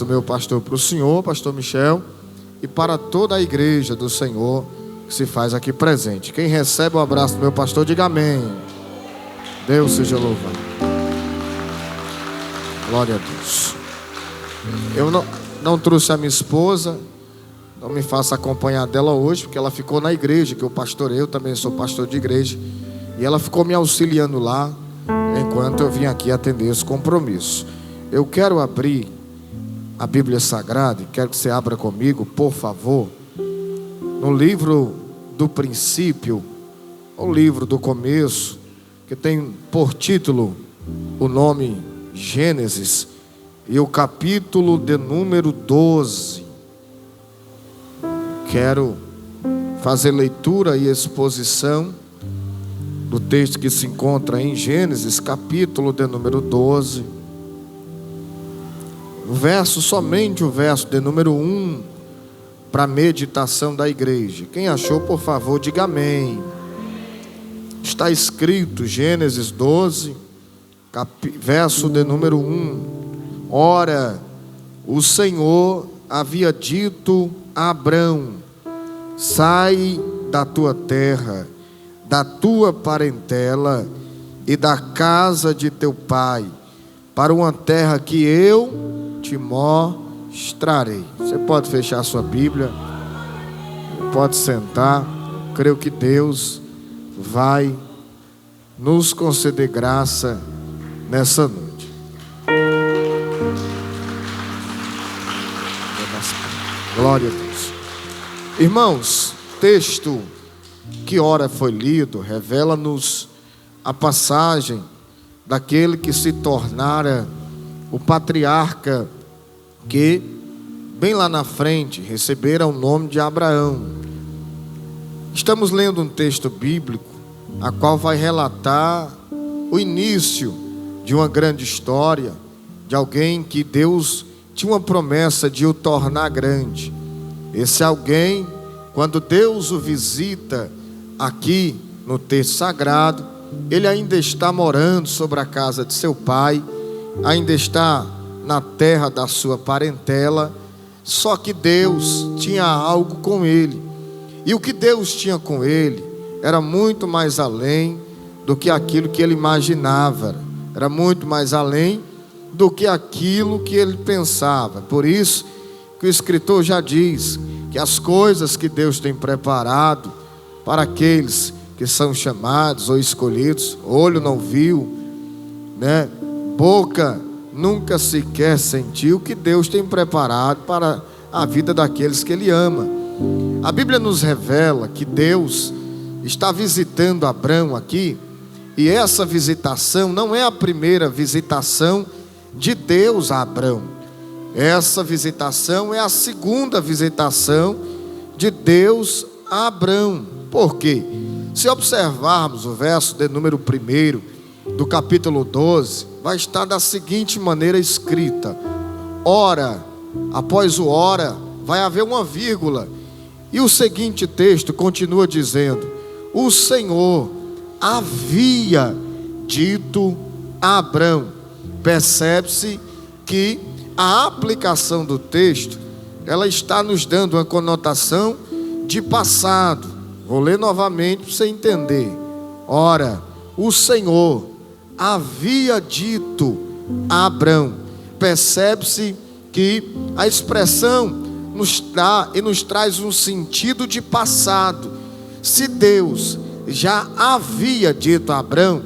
do meu pastor para o senhor, pastor Michel, e para toda a igreja do Senhor que se faz aqui presente. Quem recebe o abraço do meu pastor, diga amém. Deus seja louvado. Glória a Deus. Eu não trouxe a minha esposa, não me faça acompanhar dela hoje, porque ela ficou na igreja que eu pastorei, eu também sou pastor de igreja, e ela ficou me auxiliando lá, enquanto eu vim aqui atender esse compromisso. Eu quero abrir a Bíblia Sagrada, e quero que você abra comigo, por favor, no livro do princípio, o livro do começo, que tem por título o nome Gênesis, e o capítulo de número 12. Quero fazer leitura e exposição do texto que se encontra em Gênesis, capítulo de número 12. Somente o verso de número 1, para meditação da igreja. Quem achou, por favor, diga amém. Está escrito, Gênesis 12, verso de número 1. Ora, o Senhor havia dito a Abrão: sai da tua terra, da tua parentela e da casa de teu pai, para uma terra que eu te mostrarei. Você pode fechar a sua Bíblia, pode sentar. Creio que Deus vai nos conceder graça nessa noite. Glória a Deus. Irmãos, texto que ora foi lido revela-nos a passagem daquele que se tornara o patriarca que, bem lá na frente, recebera o nome de Abraão. Estamos lendo um texto bíblico, a qual vai relatar o início de uma grande história, de alguém que Deus tinha uma promessa de o tornar grande. Esse alguém, quando Deus o visita aqui no texto sagrado, ele ainda está morando sobre a casa de seu pai, ainda está na terra da sua parentela, só que Deus tinha algo com ele, e o que Deus tinha com ele era muito mais além do que aquilo que ele imaginava, era muito mais além do que aquilo que ele pensava. Por isso que o escritor já diz que as coisas que Deus tem preparado para aqueles que são chamados ou escolhidos, olho não viu, né? Boca nunca sequer sentiu, que Deus tem preparado para a vida daqueles que Ele ama. A Bíblia nos revela que Deus está visitando Abrão aqui, e essa visitação não é a primeira visitação de Deus a Abrão. Essa visitação é a segunda visitação de Deus a Abrão. Por quê? Se observarmos o verso de número 1 do capítulo 12, vai estar da seguinte maneira escrita: ora, após o ora, vai haver uma vírgula, e o seguinte texto continua dizendo: o Senhor havia dito a Abrão. Percebe-se que a aplicação do texto, ela está nos dando uma conotação de passado. Vou ler novamente para você entender. Ora, o Senhor havia dito a Abrão. Percebe-se que a expressão nos traz um sentido de passado. Se Deus já havia dito a Abrão,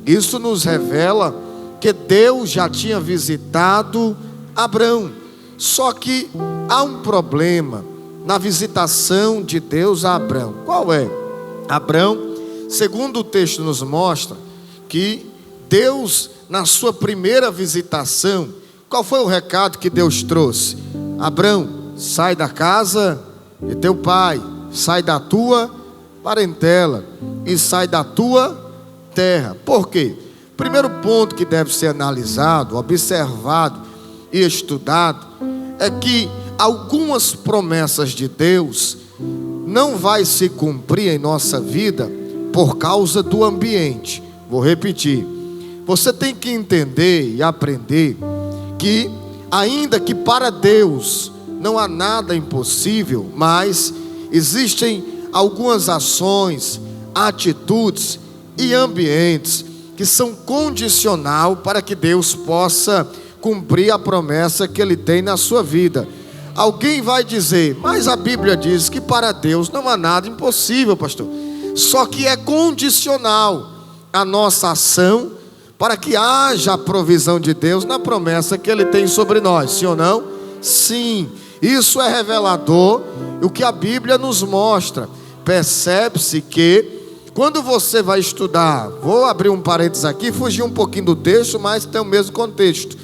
isso nos revela que Deus já tinha visitado Abrão. Só que há um problema na visitação de Deus a Abrão. Qual é? Abrão, segundo o texto nos mostra, que Deus, na sua primeira visitação, qual foi o recado que Deus trouxe? Abrão, sai da casa de teu pai, sai da tua parentela e sai da tua terra. Por quê? Primeiro ponto que deve ser analisado, observado e estudado é que algumas promessas de Deus não vai se cumprir em nossa vida por causa do ambiente. Vou repetir. Você tem que entender e aprender que ainda que para Deus não há nada impossível, mas existem algumas ações, atitudes e ambientes que são condicional para que Deus possa cumprir a promessa que Ele tem na sua vida. Alguém vai dizer, mas a Bíblia diz que para Deus não há nada impossível, pastor. Só que é condicional a nossa ação para que haja a provisão de Deus na promessa que Ele tem sobre nós, sim ou não? Sim, isso é revelador, o que a Bíblia nos mostra. Percebe-se que quando você vai estudar, vou abrir um parênteses aqui, fugir um pouquinho do texto, mas tem o mesmo contexto.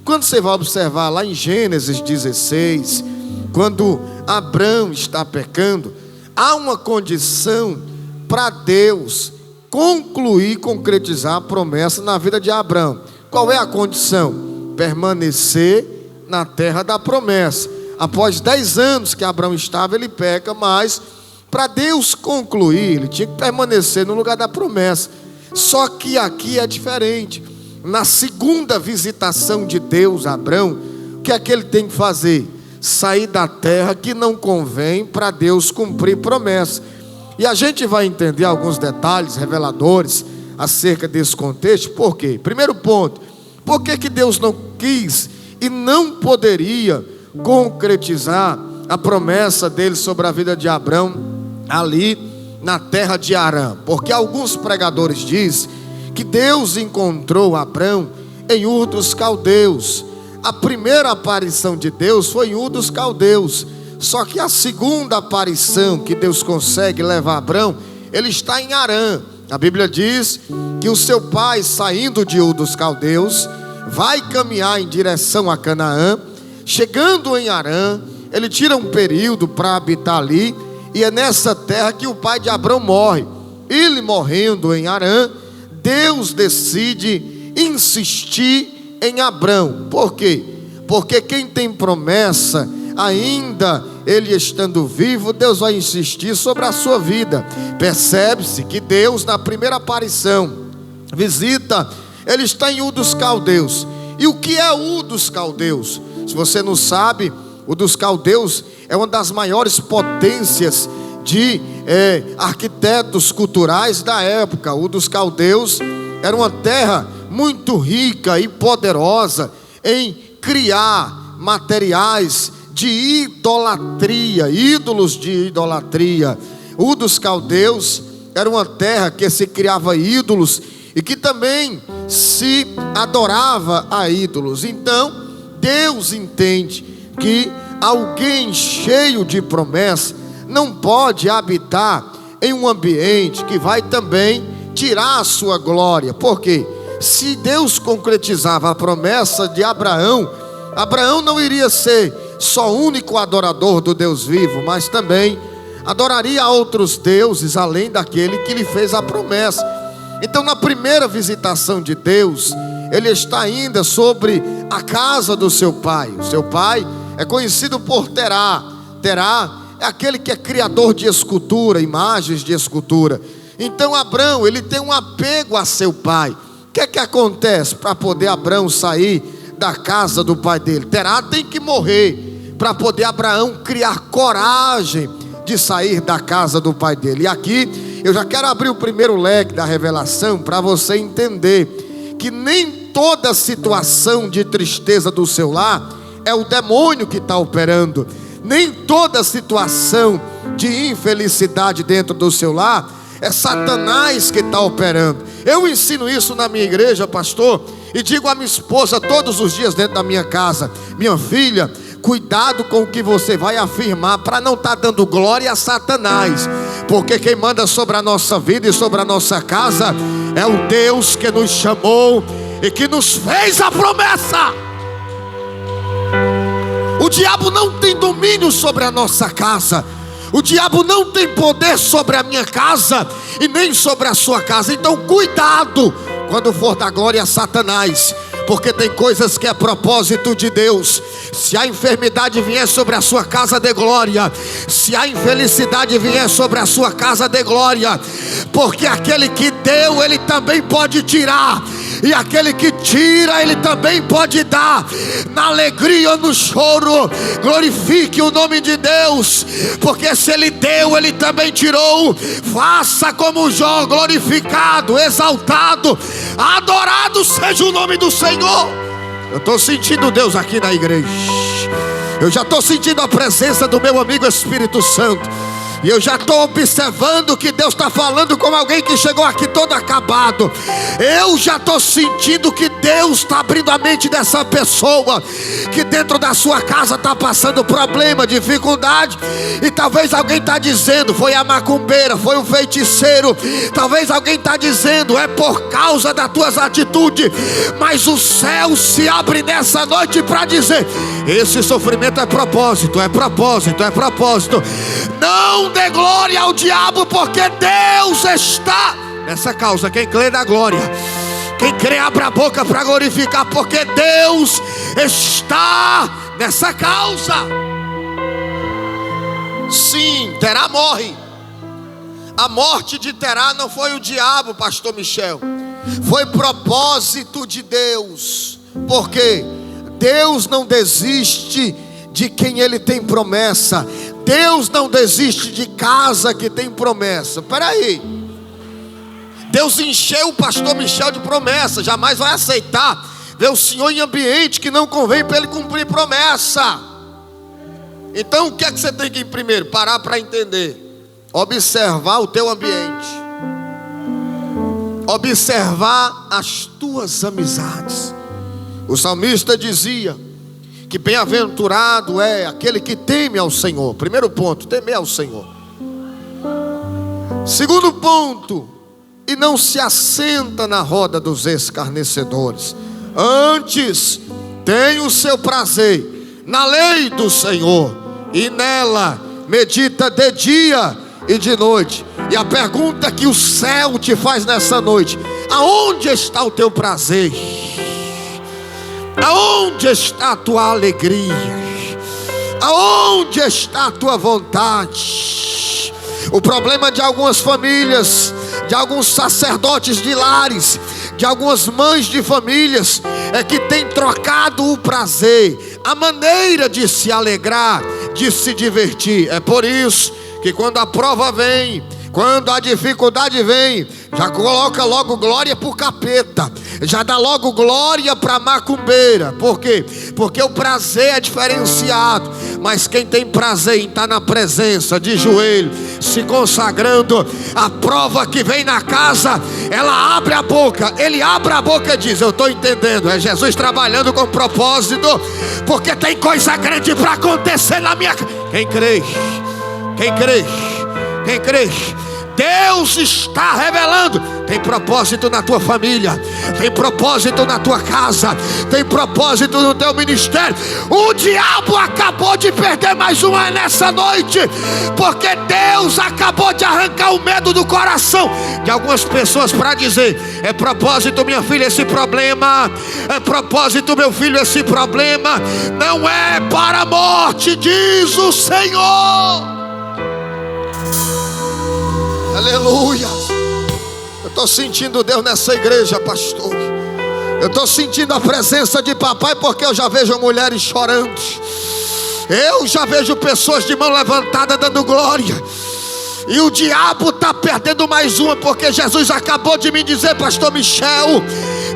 Quando você vai observar lá em Gênesis 16, quando Abrão está pecando, há uma condição para Deus concluir, concretizar a promessa na vida de Abrão. Qual é a condição? Permanecer na terra da promessa. Após 10 anos que Abrão estava, ele peca, mas para Deus concluir, ele tinha que permanecer no lugar da promessa. Só que aqui é diferente. Na segunda visitação de Deus a Abrão, o que é que ele tem que fazer? Sair da terra que não convém para Deus cumprir promessa. E a gente vai entender alguns detalhes reveladores acerca desse contexto. Por quê? Primeiro ponto, por que Deus não quis e não poderia concretizar a promessa dele sobre a vida de Abrão ali na terra de Harã? Porque alguns pregadores dizem que Deus encontrou Abrão em Ur dos Caldeus. A primeira aparição de Deus foi em Ur dos Caldeus. Só que a segunda aparição que Deus consegue levar Abrão, ele está em Harã. A Bíblia diz que o seu pai, saindo de Ur dos Caldeus, vai caminhar em direção a Canaã. Chegando em Harã, ele tira um período para habitar ali, e é nessa terra que o pai de Abrão morre. Ele morrendo em Harã, Deus decide insistir em Abrão. Por quê? Porque quem tem promessa, ainda ele estando vivo, Deus vai insistir sobre a sua vida. Percebe-se que Deus, na primeira aparição, visita, ele está em Ur dos Caldeus. E o que é Ur dos Caldeus? Se você não sabe, Ur dos Caldeus é uma das maiores potências de arquitetos culturais da época. Ur dos Caldeus era uma terra muito rica e poderosa em criar materiais de idolatria, ídolos de idolatria. Ur dos Caldeus era uma terra que se criava ídolos e que também se adorava a ídolos. Então Deus entende que alguém cheio de promessa não pode habitar em um ambiente que vai também tirar a sua glória. Por quê? Se Deus concretizava a promessa de Abraão, Abraão não iria ser só o único adorador do Deus vivo, mas também adoraria a outros deuses além daquele que lhe fez a promessa. Então, na primeira visitação de Deus, ele está ainda sobre a casa do seu pai. O seu pai é conhecido por Terá. Terá é aquele que é criador de escultura, imagens de escultura. Então Abrão, ele tem um apego a seu pai. O que é que acontece para poder Abrão sair da casa do pai dele? Terá tem que morrer para poder Abraão criar coragem de sair da casa do pai dele. E aqui eu já quero abrir o primeiro leque da revelação para você entender que nem toda situação de tristeza do seu lar é o demônio que está operando. Nem toda situação de infelicidade dentro do seu lar é Satanás que está operando. Eu ensino isso na minha igreja, pastor, e digo à minha esposa todos os dias dentro da minha casa: minha filha, cuidado com o que você vai afirmar, para não estar dando glória a Satanás, porque quem manda sobre a nossa vida e sobre a nossa casa é o Deus que nos chamou e que nos fez a promessa. O diabo não tem domínio sobre a nossa casa. O diabo não tem poder sobre a minha casa e nem sobre a sua casa. Então cuidado quando for dar glória a Satanás, porque tem coisas que é propósito de Deus. Se a enfermidade vier sobre a sua casa, dê glória. Se a infelicidade vier sobre a sua casa, dê glória, porque aquele que deu, ele também pode tirar. e aquele que tira, Ele também pode dar. Na alegria ou no choro, glorifique o nome de Deus, porque se Ele deu, Ele também tirou. Faça como Jó, glorificado, exaltado, adorado seja o nome do Senhor. Eu estou sentindo Deus aqui na igreja. Eu já estou sentindo a presença do meu amigo Espírito Santo. E eu já estou observando que Deus está falando com alguém que chegou aqui todo acabado. Eu já estou sentindo que Deus está abrindo a mente dessa pessoa, que dentro da sua casa está passando problema, dificuldade. E talvez alguém está dizendo, foi a macumbeira, foi o feiticeiro. Talvez alguém está dizendo, é por causa das tuas atitudes. Mas o céu se abre nessa noite para dizer, esse sofrimento é propósito, é propósito, é propósito. Não dê glória ao diabo, porque Deus está nessa causa. Quem crê dá glória. Quem crê abre a boca para glorificar, porque Deus está nessa causa. Sim, Terá morre. A morte de Terá não foi o diabo, pastor Michel. Foi propósito de Deus. Por quê? Deus não desiste de quem Ele tem promessa. Deus não desiste de casa que tem promessa. Peraí, Deus encheu o pastor Michel de promessa. Jamais vai aceitar ver o Senhor em ambiente que não convém para Ele cumprir promessa. Então o que é que você tem que ir primeiro? Parar para entender. Observar o teu ambiente. Observar as tuas amizades. O salmista dizia que bem-aventurado é aquele que teme ao Senhor. Primeiro ponto, temer ao Senhor. Segundo ponto, e não se assenta na roda dos escarnecedores. Antes, tem o seu prazer na lei do Senhor, e nela medita de dia e de noite. E a pergunta que o céu te faz nessa noite: aonde está o teu prazer? Aonde está a tua alegria? Aonde está a tua vontade? O problema de algumas famílias, de alguns sacerdotes de lares, de algumas mães de famílias, é que tem trocado o prazer, a maneira de se alegrar, de se divertir. É por isso que quando a prova vem, quando a dificuldade vem, já coloca logo glória para o capeta, já dá logo glória para a macumbeira. Por quê? Porque o prazer é diferenciado. Mas quem tem prazer em estar na presença, de joelho, se consagrando, a prova que vem na casa, ela abre a boca, ele abre a boca e diz: eu estou entendendo, é Jesus trabalhando com propósito, porque tem coisa grande para acontecer na minha casa. Quem crê? Quem crê? Quem crê? Deus está revelando. Tem propósito na tua família, tem propósito na tua casa, tem propósito no teu ministério. O diabo acabou de perder mais uma nessa noite, porque Deus acabou de arrancar o medo do coração de algumas pessoas para dizer: é propósito, minha filha, esse problema. É propósito, meu filho, esse problema. Não é para a morte, diz o Senhor. Aleluia. Eu estou sentindo Deus nessa igreja, pastor. Eu estou sentindo a presença de papai, porque eu já vejo mulheres chorando. Eu já vejo pessoas de mão levantada dando glória. E o diabo está perdendo mais uma, porque Jesus acabou de me dizer, pastor Michel,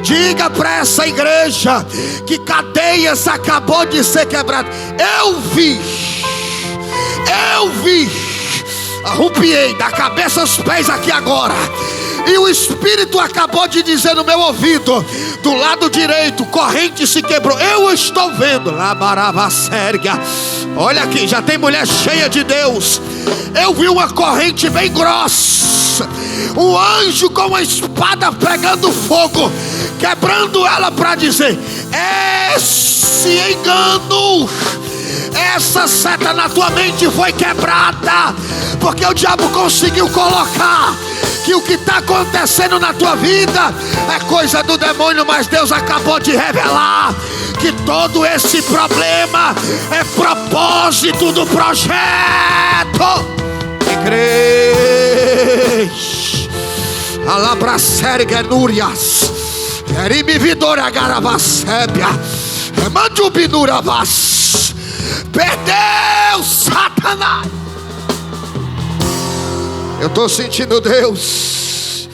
diga para essa igreja que cadeias acabou de ser quebradas. Eu vi, arrupiei da cabeça aos pés aqui agora. E o Espírito acabou de dizer no meu ouvido, do lado direito, corrente se quebrou. Eu estou vendo. Labarava sérgia. Olha aqui, já tem mulher cheia de Deus. Eu vi uma corrente bem grossa, um anjo com uma espada pregando fogo, quebrando ela para dizer: esse engano, essa seta na tua mente foi quebrada, porque o diabo conseguiu colocar que o que está acontecendo na tua vida é coisa do demônio, mas Deus acabou de revelar que todo esse problema é propósito do projeto. Quem crê? Alabracerga núrias. Erimividora garavasébia. Mandubinuravas. Perdeu, Satanás. Eu estou sentindo Deus.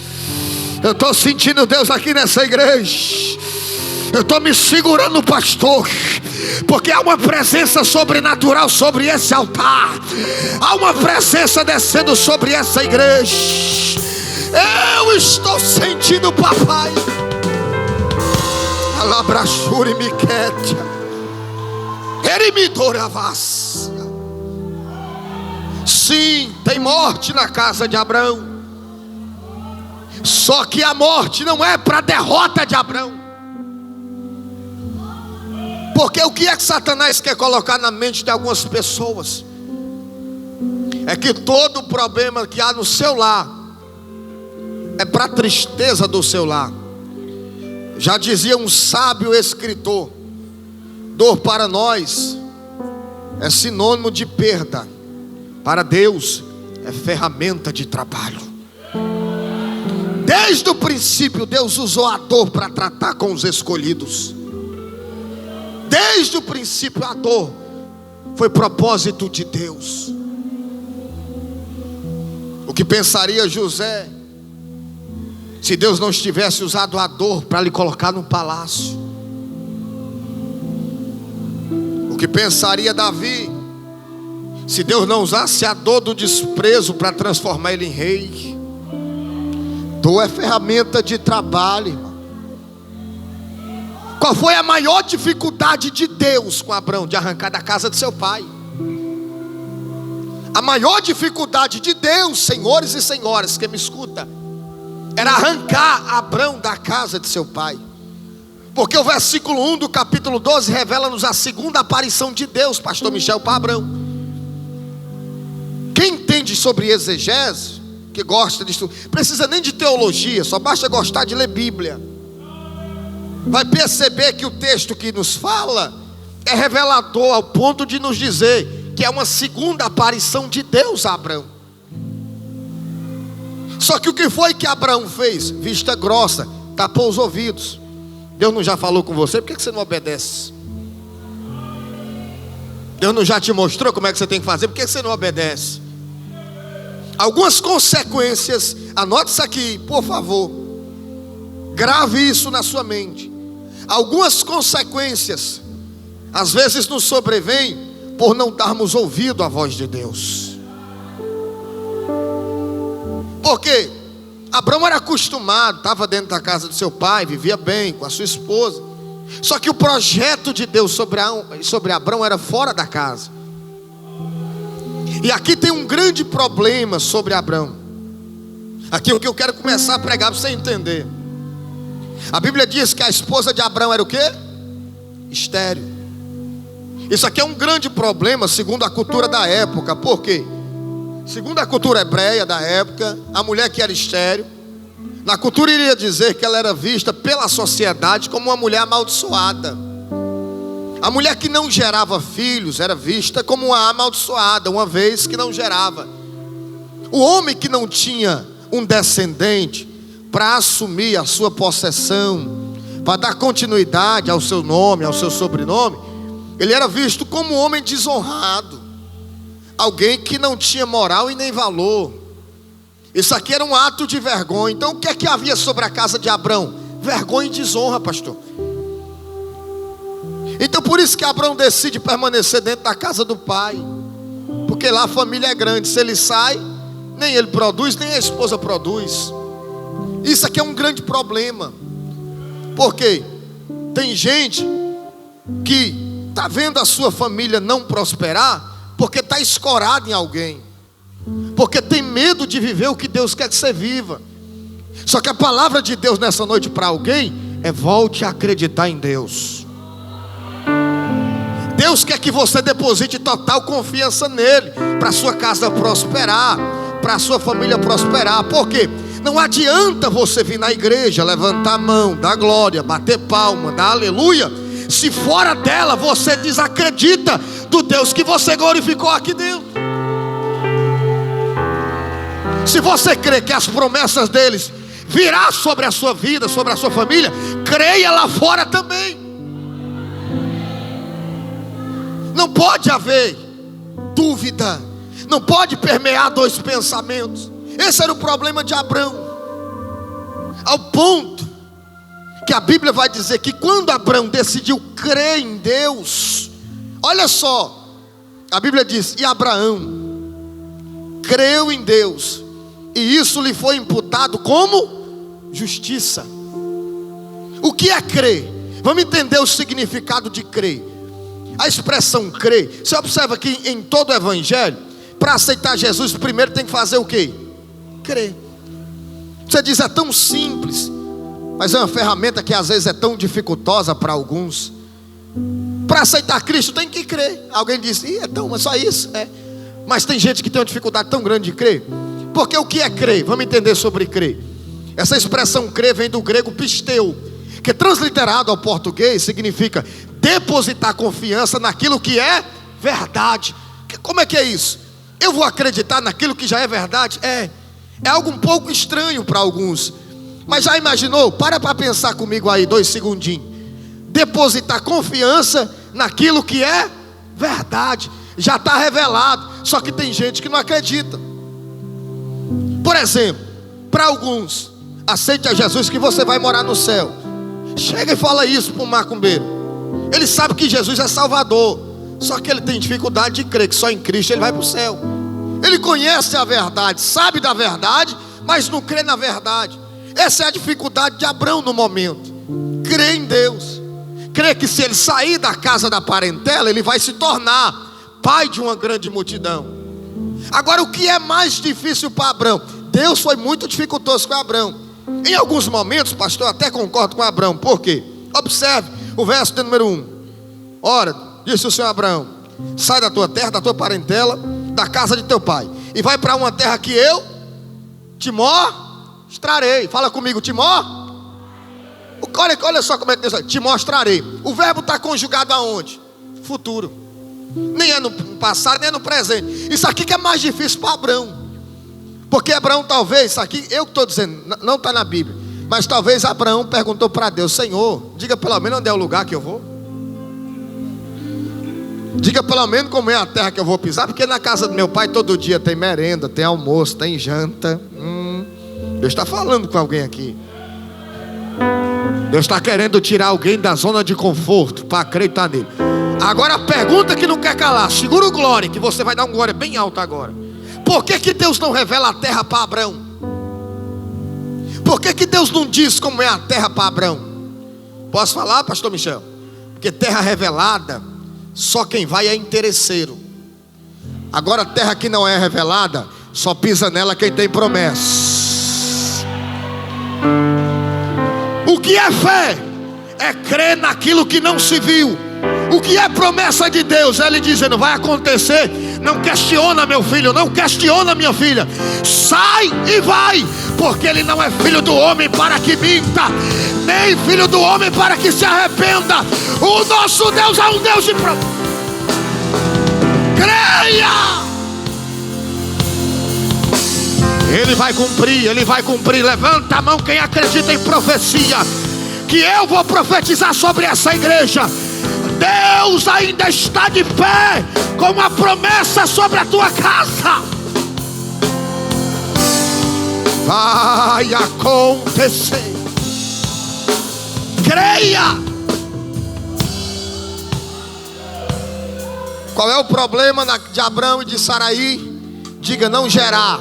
Eu estou sentindo Deus aqui nessa igreja. Eu estou me segurando, pastor, porque há uma presença sobrenatural sobre esse altar. Há uma presença descendo sobre essa igreja. Eu estou sentindo, papai. Alabrachuri miquetia. Erimidoravas. Sim, tem morte na casa de Abrão. Só que a morte não é para a derrota de Abrão. Porque o que é que Satanás quer colocar na mente de algumas pessoas? É que todo problema que há no seu lar é para a tristeza do seu lar. Já dizia um sábio escritor: dor para nós é sinônimo de perda, para Deus é ferramenta de trabalho. Desde o princípio Deus usou a dor para tratar com os escolhidos. Desde o princípio a dor foi propósito de Deus. O que pensaria José se Deus não tivesse usado a dor para lhe colocar no palácio? O que pensaria Davi se Deus não usasse a dor do desprezo para transformar ele em rei? Dor é ferramenta de trabalho, irmão. Qual foi a maior dificuldade de Deus com Abrão? De arrancar da casa de seu pai. A maior dificuldade de Deus, senhores e senhoras que me escuta, era arrancar Abrão da casa de seu pai. Porque o versículo 1 do capítulo 12 revela-nos a segunda aparição de Deus, pastor Michel, para Abrão. Quem entende sobre exegese, que gosta disso, precisa nem de teologia, só basta gostar de ler Bíblia, vai perceber que o texto que nos fala é revelador ao ponto de nos dizer que é uma segunda aparição de Deus a Abrão. Só que o que foi que Abraão fez? Vista grossa, tapou os ouvidos. Deus não já falou com você? Por que você não obedece? Deus não já te mostrou como é que você tem que fazer? Por que você não obedece? Algumas consequências, anote isso aqui, por favor. Grave isso na sua mente. Algumas consequências às vezes nos sobrevêm por não darmos ouvido à voz de Deus. Porque Abrão era acostumado, estava dentro da casa do seu pai, vivia bem com a sua esposa. Só que o projeto de Deus sobre Abrão era fora da casa. E aqui tem um grande problema sobre Abrão. Aqui é o que eu quero começar a pregar para você entender. A Bíblia diz que a esposa de Abrão era o quê? Estéril. Isso aqui é um grande problema segundo a cultura da época. Por quê? Segundo a cultura hebreia da época, a mulher que era estéril, na cultura iria dizer que ela era vista pela sociedade como uma mulher amaldiçoada. A mulher que não gerava filhos era vista como uma amaldiçoada, uma vez que não gerava. O homem que não tinha um descendente para assumir a sua possessão, para dar continuidade ao seu nome, ao seu sobrenome, ele era visto como um homem desonrado, alguém que não tinha moral e nem valor. Isso aqui era um ato de vergonha. Então o que é que havia sobre a casa de Abrão? Vergonha e desonra, pastor. Então por isso que Abrão decide permanecer dentro da casa do pai, porque lá a família é grande. Se ele sai, nem ele produz, nem a esposa produz. Isso aqui é um grande problema. Porque tem gente que está vendo a sua família não prosperar porque está escorado em alguém, porque tem medo de viver o que Deus quer que você viva. Só que a palavra de Deus nessa noite para alguém é: volte a acreditar em Deus. Deus quer que você deposite total confiança nele, para a sua casa prosperar, para a sua família prosperar. Por quê? Não adianta você vir na igreja, levantar a mão, dar glória, bater palma, dar aleluia, se fora dela você desacredita do Deus que você glorificou aqui dentro. Se você crê que as promessas deles virá sobre a sua vida, sobre a sua família, creia lá fora também. Não pode haver dúvida, não pode permear dois pensamentos. Esse era o problema de Abrão, ao ponto que a Bíblia vai dizer que quando Abrão decidiu crer em Deus, olha só, a Bíblia diz: e Abraão creu em Deus, e isso lhe foi imputado como justiça. O que é crer? Vamos entender o significado de crer. A expressão crer, você observa que em todo o evangelho, para aceitar Jesus, primeiro tem que fazer o quê? Crer. Você diz, é tão simples, mas é uma ferramenta que às vezes é tão dificultosa para alguns. Para aceitar Cristo tem que crer. Alguém diz, é só isso? É. Mas tem gente que tem uma dificuldade tão grande de crer. Porque o que é crer? Vamos entender sobre crer. Essa expressão crer vem do grego pisteu, que transliterado ao português significa depositar confiança naquilo que é verdade. Como é que é isso? Eu vou acreditar naquilo que já é verdade? É algo um pouco estranho para alguns. Mas já imaginou? Para pensar comigo aí 2 segundinhos. Depositar confiança naquilo que é verdade. Já está revelado. Só que tem gente que não acredita. Por exemplo, para alguns, aceite a Jesus que você vai morar no céu. Chega e fala isso para um macumbeiro. Ele sabe que Jesus é Salvador, só que ele tem dificuldade de crer que só em Cristo ele vai para o céu. Ele conhece a verdade, sabe da verdade, mas não crê na verdade. Essa é a dificuldade de Abrão no momento. Crê em Deus, crê que se ele sair da casa da parentela, ele vai se tornar pai de uma grande multidão. Agora, o que é mais difícil para Abrão? Deus foi muito dificultoso com Abrão. Em alguns momentos, pastor, eu até concordo com Abrão. Por quê? Observe o verso de número 1. Ora, disse o Senhor a Abraão: sai da tua terra, da tua parentela, da casa de teu pai, e vai para uma terra que eu te mostrarei. Fala comigo, te olha só como é que Deus te mostrarei. O verbo está conjugado aonde? Futuro. Nem é no passado, nem é no presente. Isso aqui que é mais difícil para Abrão. Porque Abraão talvez, isso aqui eu que estou dizendo, não está na Bíblia, mas talvez Abraão perguntou para Deus: Senhor, diga pelo menos onde é o lugar que eu vou. Diga pelo menos como é a terra que eu vou pisar. Porque na casa do meu pai todo dia tem merenda, tem almoço, tem janta. Deus está falando com alguém aqui. Deus está querendo tirar alguém da zona de conforto para acreditar nele. Agora a pergunta que não quer calar, segura o glória, que você vai dar um glória bem alto agora. Por que Deus não revela a terra para Abrão? Por que Deus não diz como é a terra para Abrão? Posso falar, pastor Michel? Porque terra revelada, só quem vai é interesseiro. Agora terra que não é revelada, só pisa nela quem tem promessa. O que é fé? É crer naquilo que não se viu. O que é promessa de Deus? É Ele dizendo: vai acontecer. Não questiona, meu filho, não questiona, minha filha. Sai e vai, porque Ele não é filho do homem para que minta, nem filho do homem para que se arrependa. O nosso Deus é um Deus de promessa. Creia! Ele vai cumprir, Ele vai cumprir. Levanta a mão quem acredita em profecia, que eu vou profetizar sobre essa igreja. Deus ainda está de pé com uma promessa sobre a tua casa. Vai acontecer. Creia. Qual é o problema de Abrão e de Saraí? Diga: não gerar.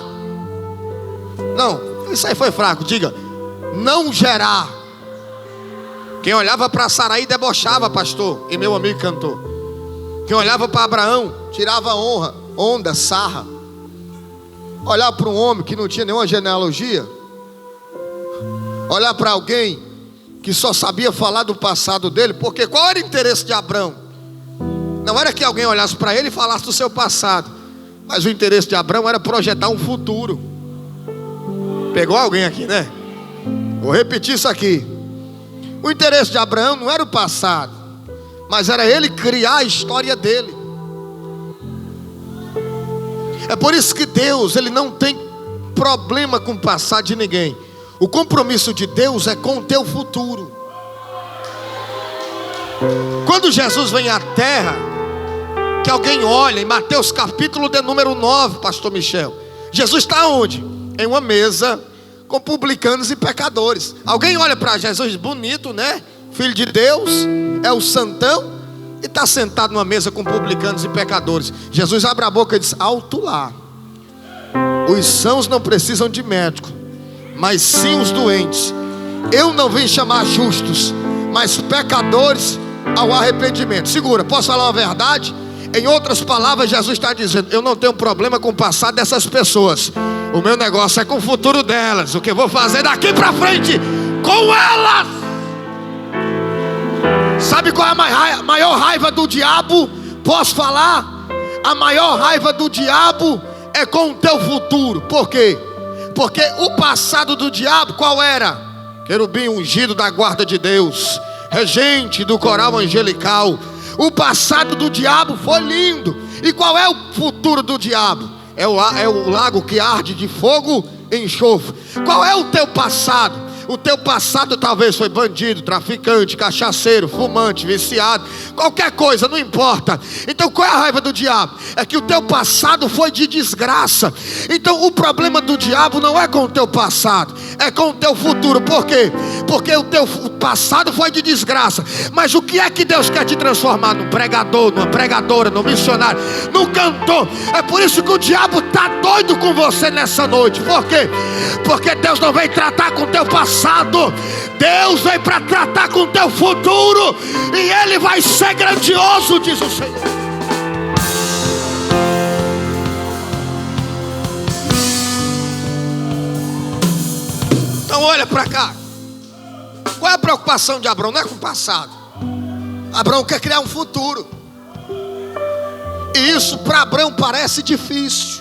Não, isso aí foi fraco. Diga: não gerar. Quem olhava para Saraí debochava, pastor, e meu amigo cantou. Quem olhava para Abraão tirava honra, onda, sarra. Olhar para um homem que não tinha nenhuma genealogia, olhar para alguém que só sabia falar do passado dele. Porque qual era o interesse de Abrão? Não era que alguém olhasse para ele e falasse do seu passado, mas o interesse de Abrão era projetar um futuro. Pegou alguém aqui, né? Vou repetir isso aqui. O interesse de Abraão não era o passado, mas era ele criar a história dele. É por isso que Deus, Ele não tem problema com o passado de ninguém. O compromisso de Deus é com o teu futuro. Quando Jesus vem à terra, que alguém olha em Mateus capítulo de número 9, pastor Michel, Jesus está onde? Em uma mesa com publicanos e pecadores. Alguém olha para Jesus, bonito, né? Filho de Deus, é o santão, e está sentado numa mesa com publicanos e pecadores. Jesus abre a boca e diz: alto lá, os sãos não precisam de médico, mas sim os doentes. Eu não vim chamar justos, mas pecadores ao arrependimento. Segura, posso falar uma verdade? Em outras palavras, Jesus está dizendo: eu não tenho problema com o passado dessas pessoas, o meu negócio é com o futuro delas. O que eu vou fazer daqui para frente com elas? Sabe qual é a maior raiva do diabo? Posso falar? A maior raiva do diabo é com o teu futuro. Por quê? Porque o passado do diabo qual era? Querubim ungido da guarda de Deus, regente do coral angelical. O passado do diabo foi lindo. E qual é o futuro do diabo? É o lago que arde de fogo e enxofre. Qual é o teu passado? O teu passado talvez foi bandido, traficante, cachaceiro, fumante, viciado, qualquer coisa, não importa. Então qual é a raiva do diabo? É que o teu passado foi de desgraça. Então o problema do diabo não é com o teu passado, é com o teu futuro. Por quê? Porque o teu passado foi de desgraça. Mas o que é que Deus quer te transformar? Num pregador, numa pregadora, num missionário, num cantor. É por isso que o diabo está doido com você nessa noite. Por quê? Porque Deus não vem tratar com o teu passado, Deus vem para tratar com o teu futuro, e Ele vai ser grandioso, diz o Senhor. Então olha para cá. Qual é a preocupação de Abraão? Não é com o passado. Abraão quer criar um futuro, e isso para Abraão parece difícil.